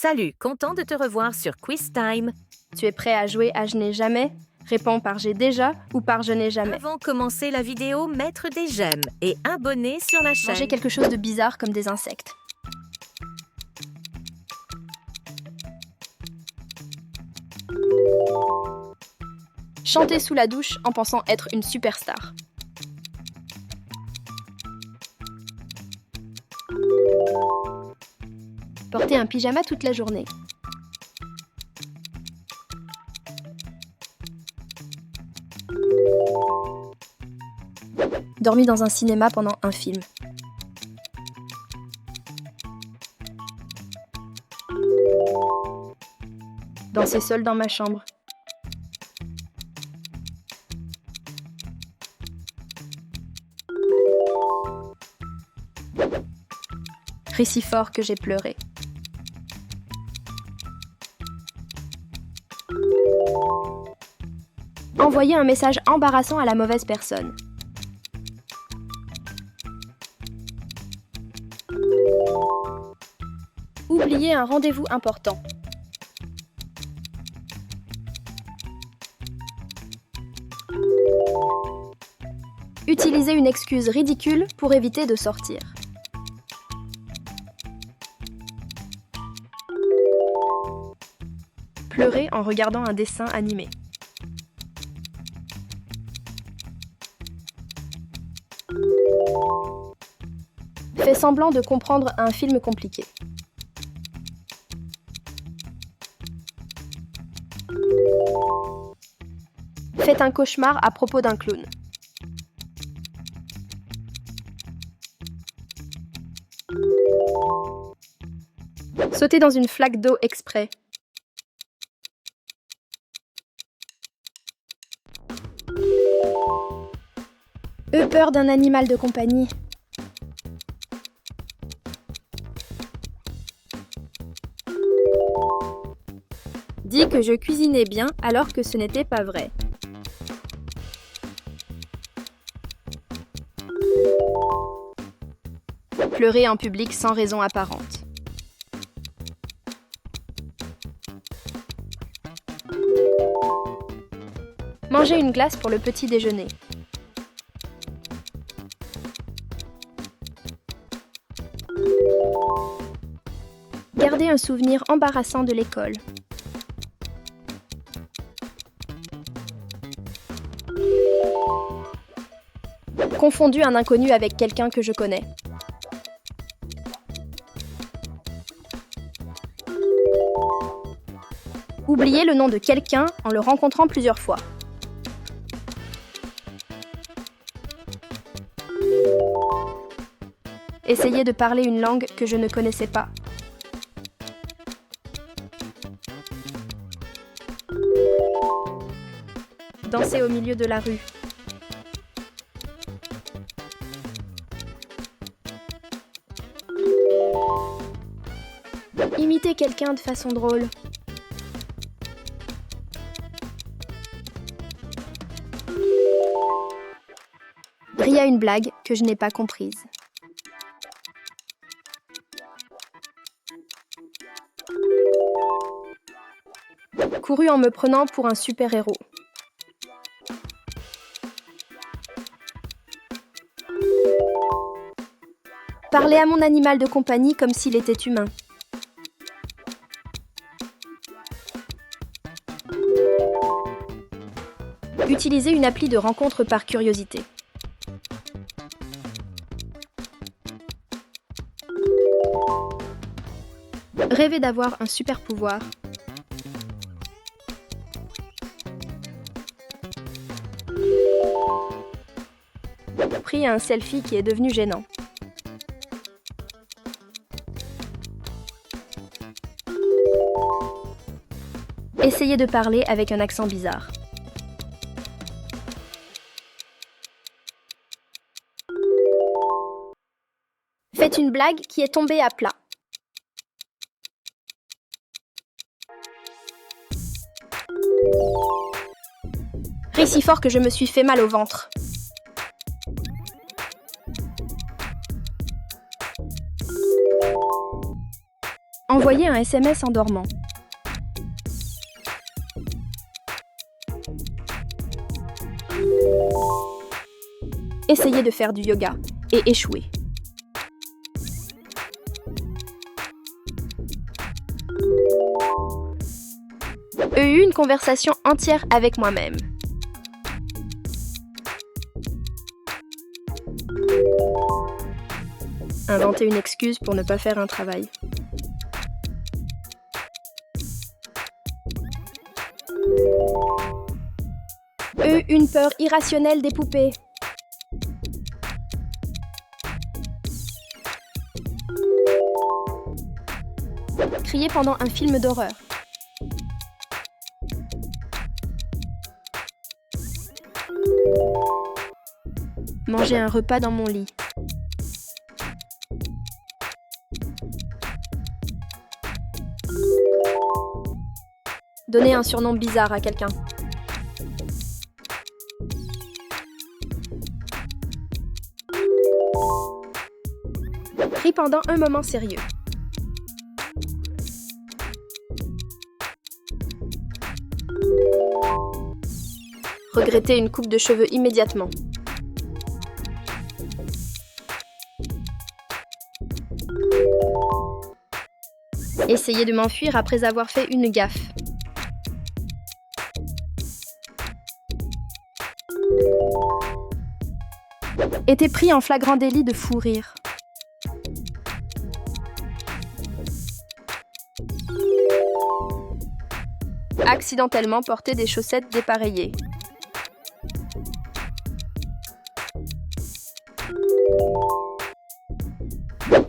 Salut, content de te revoir sur Quiz Time. Tu es prêt à jouer à Je n'ai jamais? Réponds par j'ai déjà ou par je n'ai jamais. Avant de commencer la vidéo, mettre des j'aime et abonner sur la chaîne. Manger quelque chose de bizarre comme des insectes. Chanter sous la douche en pensant être une superstar. Porter un pyjama toute la journée. Dormir dans un cinéma pendant un film. Danser seul dans ma chambre. Ris si fort que j'ai pleuré. Envoyer un message embarrassant à la mauvaise personne. Oublier un rendez-vous important. Utiliser une excuse ridicule pour éviter de sortir. Pleurer en regardant un dessin animé. Fait semblant de comprendre un film compliqué. Fait un cauchemar à propos d'un clown. Sauter dans une flaque d'eau exprès. Eu peur d'un animal de compagnie. Dit que je cuisinais bien alors que ce n'était pas vrai. Pleurer en public sans raison apparente. Manger une glace pour le petit déjeuner. Garder un souvenir embarrassant de l'école. Confondu un inconnu avec quelqu'un que je connais. Oublier le nom de quelqu'un en le rencontrant plusieurs fois. Essayer de parler une langue que je ne connaissais pas. Danser au milieu de la rue. Imiter quelqu'un de façon drôle. Rire à une blague que je n'ai pas comprise. Couru en me prenant pour un super-héros. Parler à mon animal de compagnie comme s'il était humain. Utiliser une appli de rencontre par curiosité. Rêver d'avoir un super pouvoir. Pris un selfie qui est devenu gênant. Essayer de parler avec un accent bizarre. Faites une blague qui est tombée à plat. Ris si fort que je me suis fait mal au ventre. Envoyer Envoyer un SMS en dormant. Essayer de faire du yoga et échouer. Eu une conversation entière avec moi-même. Inventer une excuse pour ne pas faire un travail. Eu une peur irrationnelle des poupées. Crier pendant un film d'horreur. Manger un repas dans mon lit. Donner un surnom bizarre à quelqu'un. Ris pendant un moment sérieux. Regretter une coupe de cheveux immédiatement. Essayer de m'enfuir après avoir fait une gaffe. Été pris en flagrant délit de fou rire. Accidentellement porter des chaussettes dépareillées.